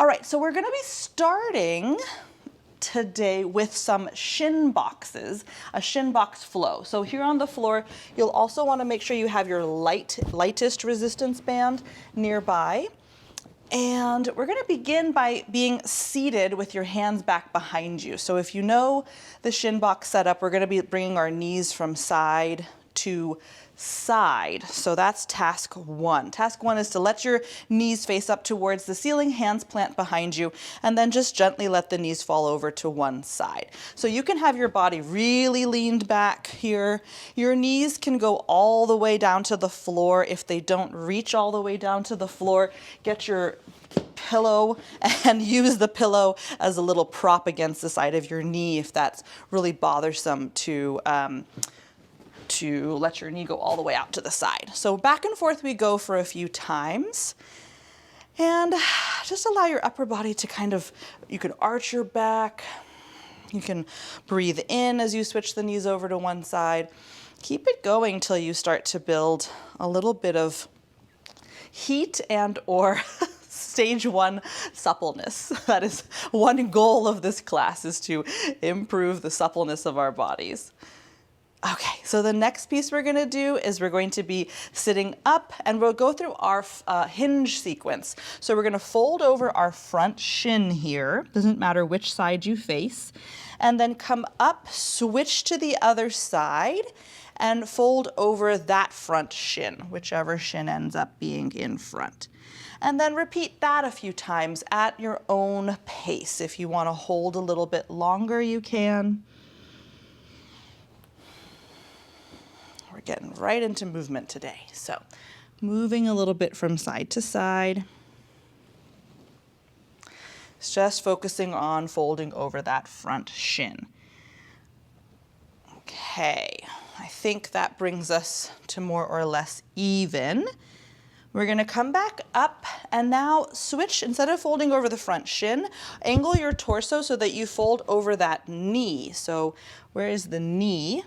All right, so we're gonna be starting today with some shin boxes, a shin box flow. So here on the floor, you'll also want to make sure you have your lightest resistance band nearby. And we're going to begin by being seated with your hands back behind you. So if you know the shin box setup, we're going to be bringing our knees from side to side. So that's task one. Task one is to let your knees face up towards the ceiling, hands plant behind you, and then just gently let the knees fall over to one side. So you can have your body really leaned back here. Your knees can go all the way down to the floor. If they don't reach all the way down to the floor, get your pillow and use the pillow as a little prop against the side of your knee if that's really bothersome to let your knee go all the way out to the side. So back and forth we go for a few times. And just allow your upper body to kind of, you can arch your back. You can breathe in as you switch the knees over to one side. Keep it going till you start to build a little bit of heat and or stage one suppleness. That is one goal of this class, is to improve the suppleness of our bodies. Okay, so the next piece we're gonna do is we're going to be sitting up, and we'll go through our hinge sequence. So we're gonna fold over our front shin here, doesn't matter which side you face, and then come up, switch to the other side, and fold over that front shin, whichever shin ends up being in front. And then repeat that a few times at your own pace. If you wanna hold a little bit longer, you can. We're getting right into movement today. So moving a little bit from side to side. It's just focusing on folding over that front shin. Okay, I think that brings us to more or less even. We're gonna come back up and now switch, instead of folding over the front shin, angle your torso so that you fold over that knee. So where is the knee?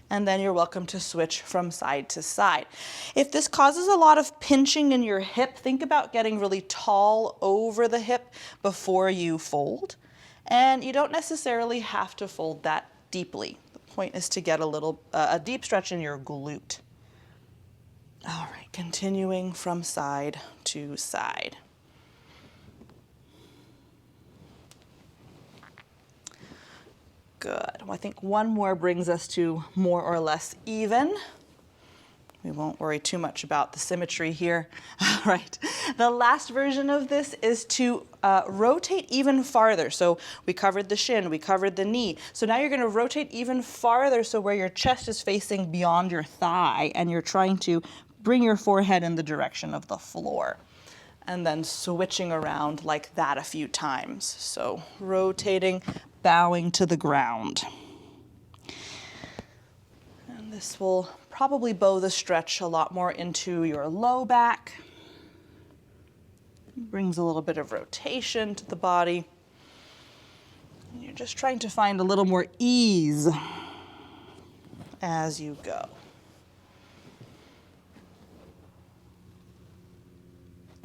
And then you're welcome to switch from side to side. If this causes a lot of pinching in your hip, think about getting really tall over the hip before you fold. And you don't necessarily have to fold that deeply. The point is to get a deep stretch in your glute. All right, continuing from side to side. Good. Well, I think one more brings us to more or less even. We won't worry too much about the symmetry here. All right. The last version of this is to rotate even farther. So we covered the shin, we covered the knee. So now you're going to rotate even farther, so where your chest is facing beyond your thigh, and you're trying to bring your forehead in the direction of the floor. And then switching around like that a few times. So rotating, bowing to the ground. And this will probably bow the stretch a lot more into your low back. Brings a little bit of rotation to the body. And you're just trying to find a little more ease as you go.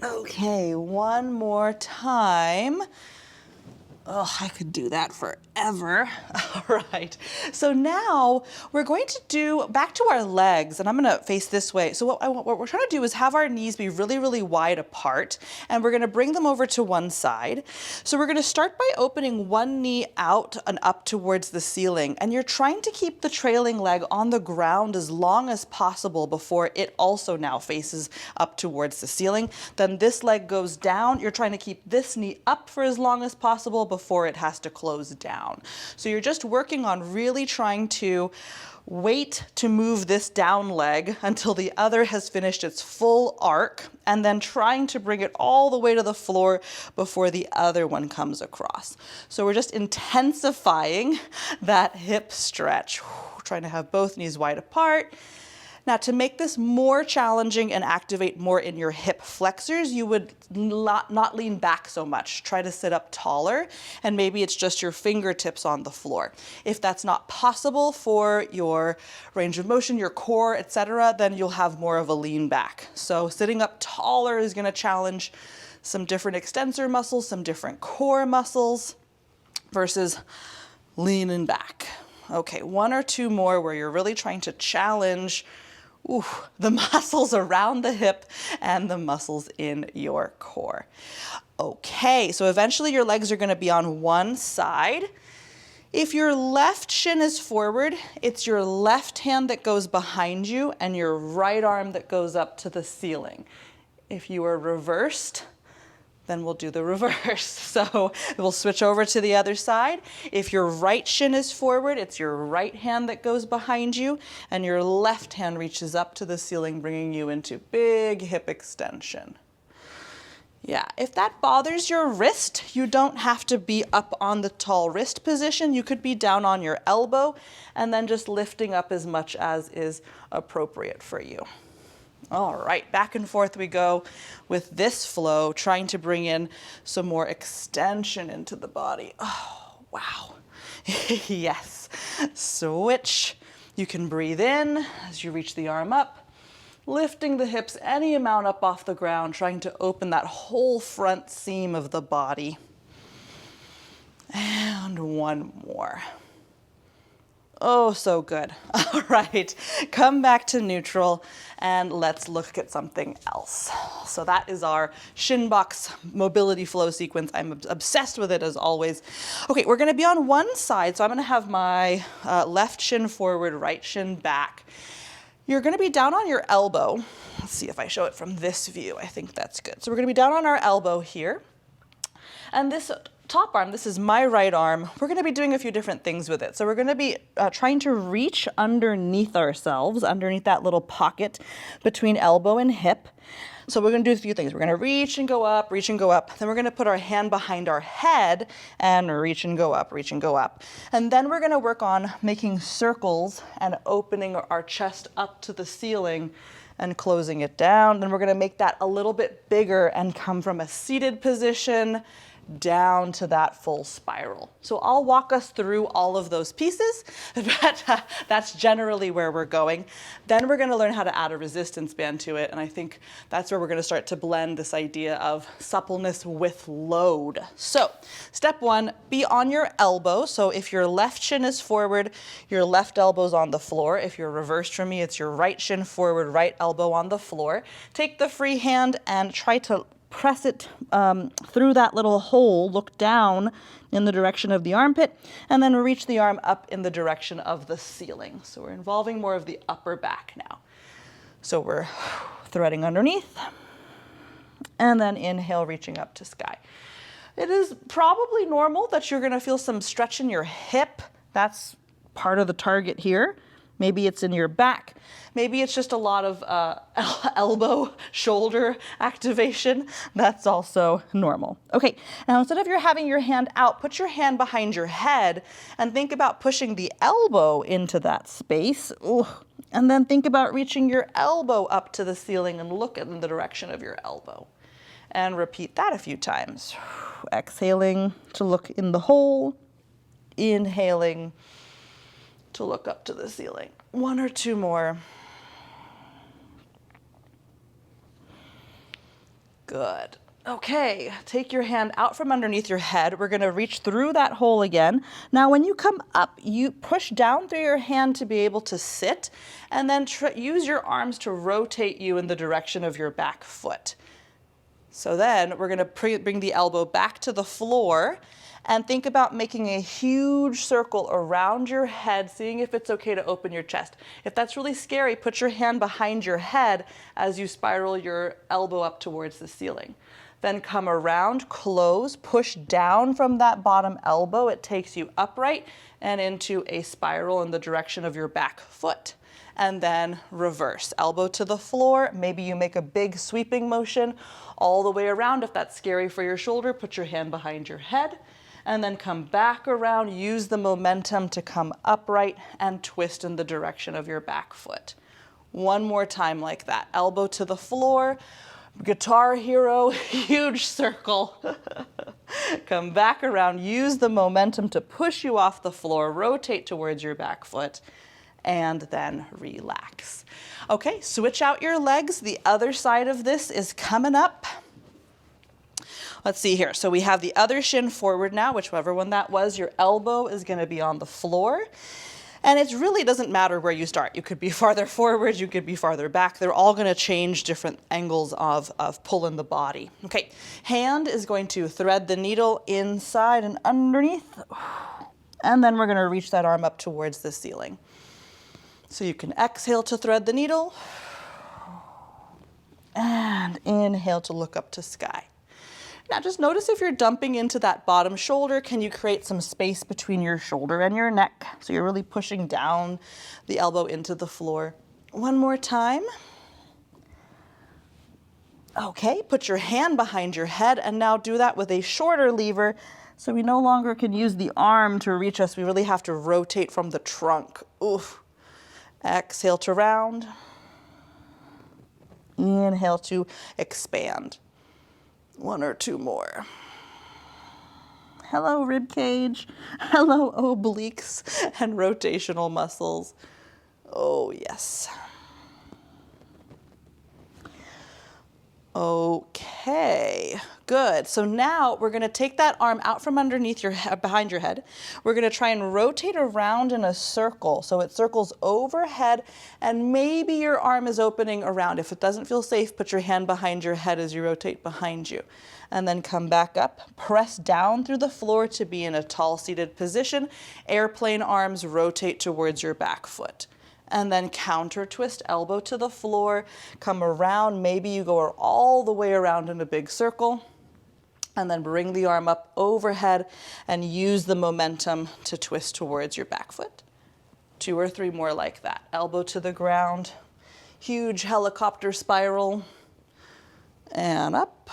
Okay, one more time. Oh, I could do that forever. All right. So now we're going to do back to our legs, and I'm going to face this way. So what we're trying to do is have our knees be really, really wide apart, and we're going to bring them over to one side. So we're going to start by opening one knee out and up towards the ceiling, and you're trying to keep the trailing leg on the ground as long as possible before it also now faces up towards the ceiling. Then this leg goes down. You're trying to keep this knee up for as long as possible before it has to close down. So you're just working on really trying to wait to move this down leg until the other has finished its full arc, and then trying to bring it all the way to the floor before the other one comes across. So we're just intensifying that hip stretch, trying to have both knees wide apart. Now, to make this more challenging and activate more in your hip flexors, you would not lean back so much. Try to sit up taller, and maybe it's just your fingertips on the floor. If that's not possible for your range of motion, your core, etc., then you'll have more of a lean back. So sitting up taller is going to challenge some different extensor muscles, some different core muscles versus leaning back. Okay, one or two more where you're really trying to challenge the muscles around the hip and the muscles in your core. Okay, so eventually your legs are going to be on one side. If your left shin is forward, it's your left hand that goes behind you and your right arm that goes up to the ceiling. If you are reversed, then we'll do the reverse. So we'll switch over to the other side. If your right shin is forward, it's your right hand that goes behind you, and your left hand reaches up to the ceiling, bringing you into big hip extension. Yeah, if that bothers your wrist, you don't have to be up on the tall wrist position. You could be down on your elbow and then just lifting up as much as is appropriate for you. All right, back and forth we go with this flow, trying to bring in some more extension into the body. Oh, wow. Yes. Switch. You can breathe in as you reach the arm up, lifting the hips any amount up off the ground, trying to open that whole front seam of the body. And one more. Oh, so good. All right, come back to neutral and let's look at something else. So that is our Shin Box mobility flow sequence. I'm obsessed with it as always. Okay, we're gonna be on one side. So I'm gonna have my left shin forward, right shin back. You're gonna be down on your elbow. Let's see if I show it from this view. I think that's good. So we're gonna be down on our elbow here. And this top arm, this is my right arm, we're gonna be doing a few different things with it. So we're gonna be trying to reach underneath ourselves, underneath that little pocket between elbow and hip. So we're gonna do a few things. We're gonna reach and go up, reach and go up. Then we're gonna put our hand behind our head and reach and go up, reach and go up. And then we're gonna work on making circles and opening our chest up to the ceiling and closing it down. Then we're gonna make that a little bit bigger and come from a seated position down to that full spiral. So I'll walk us through all of those pieces, but that's generally where we're going. Then we're gonna learn how to add a resistance band to it, and I think that's where we're gonna start to blend this idea of suppleness with load. So step one, be on your elbow. So if your left shin is forward, your left elbow's on the floor. If you're reversed from me, it's your right shin forward, right elbow on the floor. Take the free hand and try to press it through that little hole, look down in the direction of the armpit, and then reach the arm up in the direction of the ceiling. So we're involving more of the upper back now. So we're threading underneath, and then inhale, reaching up to sky. It is probably normal that you're gonna feel some stretch in your hip. That's part of the target here. Maybe it's in your back. Maybe it's just a lot of elbow, shoulder activation. That's also normal. Okay, now instead of you having your hand out, put your hand behind your head and think about pushing the elbow into that space. Ooh. And then think about reaching your elbow up to the ceiling and look in the direction of your elbow. And repeat that a few times. Exhaling to look in the hole, inhaling to look up to the ceiling. One or two more. Good. Okay, take your hand out from underneath your head. We're gonna reach through that hole again. Now when you come up, you push down through your hand to be able to sit, and then use your arms to rotate you in the direction of your back foot. So then we're gonna bring the elbow back to the floor and think about making a huge circle around your head, seeing if it's okay to open your chest. If that's really scary, put your hand behind your head as you spiral your elbow up towards the ceiling. Then come around, close, push down from that bottom elbow. It takes you upright and into a spiral in the direction of your back foot. And then reverse, elbow to the floor. Maybe you make a big sweeping motion all the way around. If that's scary for your shoulder, put your hand behind your head. And then come back around, use the momentum to come upright and twist in the direction of your back foot. One more time like that. Elbow to the floor, Guitar Hero, huge circle. Come back around, use the momentum to push you off the floor, rotate towards your back foot, and then relax. Okay, switch out your legs. The other side of this is coming up. Let's see here. So we have the other shin forward now, whichever one that was. Your elbow is going to be on the floor. And it really doesn't matter where you start. You could be farther forward, you could be farther back. They're all going to change different angles of pulling the body. Okay, hand is going to thread the needle inside and underneath. And then we're going to reach that arm up towards the ceiling. So you can exhale to thread the needle. And inhale to look up to sky. Now just notice if you're dumping into that bottom shoulder, can you create some space between your shoulder and your neck? So you're really pushing down the elbow into the floor. One more time. Okay, put your hand behind your head and now do that with a shorter lever. So we no longer can use the arm to reach us. We really have to rotate from the trunk. Oof. Exhale to round. Inhale to expand. One or two more. Hello, rib cage. Hello, obliques and rotational muscles. Oh, yes. Okay, good. So now we're going to take that arm out from underneath your head, behind your head. We're going to try and rotate around in a circle. So it circles overhead and maybe your arm is opening around. If it doesn't feel safe, put your hand behind your head as you rotate behind you. And then come back up, press down through the floor to be in a tall seated position. Airplane arms rotate towards your back foot. And then counter twist, elbow to the floor, come around, maybe you go all the way around in a big circle, and then bring the arm up overhead and use the momentum to twist towards your back foot. 2 or 3 more like that. Elbow to the ground, huge helicopter spiral, and up.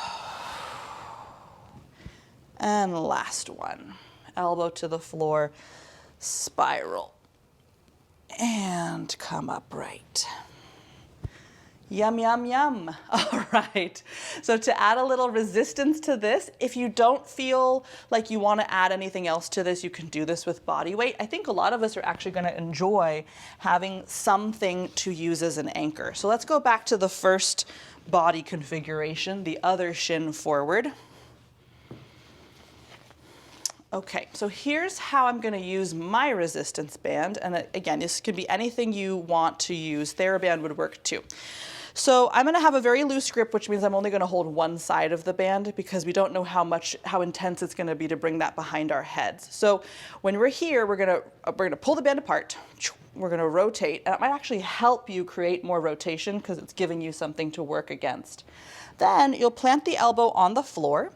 And last one, elbow to the floor, spiral. And come upright. Yum, yum, yum. All right. So to add a little resistance to this, if you don't feel like you want to add anything else to this, you can do this with body weight. I think a lot of us are actually going to enjoy having something to use as an anchor. So let's go back to the first body configuration, the other shin forward. Okay, so here's how I'm going to use my resistance band. And again, this could be anything you want to use. TheraBand would work too. So I'm going to have a very loose grip, which means I'm only going to hold one side of the band because we don't know how intense it's going to be to bring that behind our heads. So when we're here, we're going to pull the band apart. We're going to rotate, and it might actually help you create more rotation because it's giving you something to work against. Then you'll plant the elbow on the floor.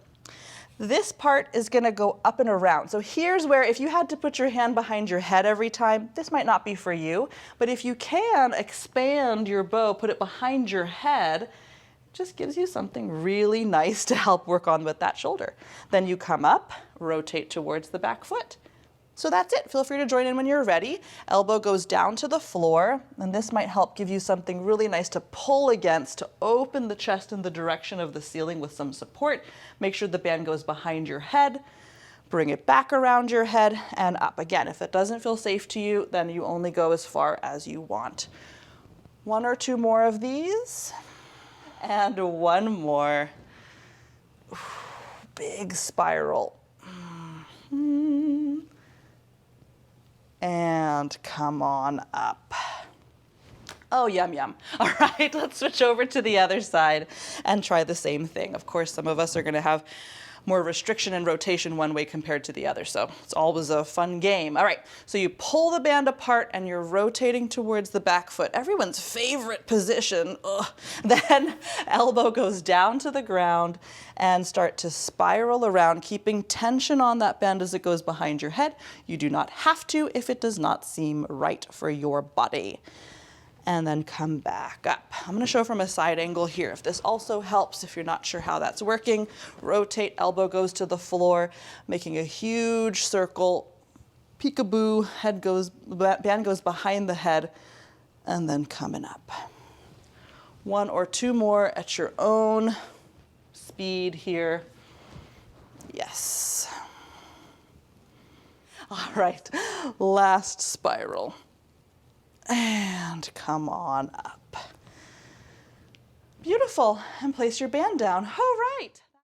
This part is going to go up and around. So here's where if you had to put your hand behind your head every time, this might not be for you. But if you can expand your bow, put it behind your head, it just gives you something really nice to help work on with that shoulder. Then you come up, rotate towards the back foot. So that's it. Feel free to join in when you're ready. Elbow goes down to the floor, and this might help give you something really nice to pull against, to open the chest in the direction of the ceiling with some support. Make sure the band goes behind your head. Bring it back around your head and up. Again, if it doesn't feel safe to you, then you only go as far as you want. 1 or 2 more of these, and 1 more. Big spiral. And come on up. Oh, yum, yum. All right, let's switch over to the other side and try the same thing. Of course, some of us are going to have more restriction and rotation one way compared to the other, so it's always a fun game. All right, so you pull the band apart and you're rotating towards the back foot, everyone's favorite position. Ugh. Then elbow goes down to the ground and start to spiral around, keeping tension on that band as it goes behind your head. You do not have to if it does not seem right for your body. And then come back up. I'm going to show from a side angle here. If this also helps, if you're not sure how that's working, rotate, elbow goes to the floor, making a huge circle, peekaboo, band goes behind the head, and then coming up. 1 or 2 more at your own speed here. Yes. All right, last spiral. And come on up. Beautiful. And place your band down. All right.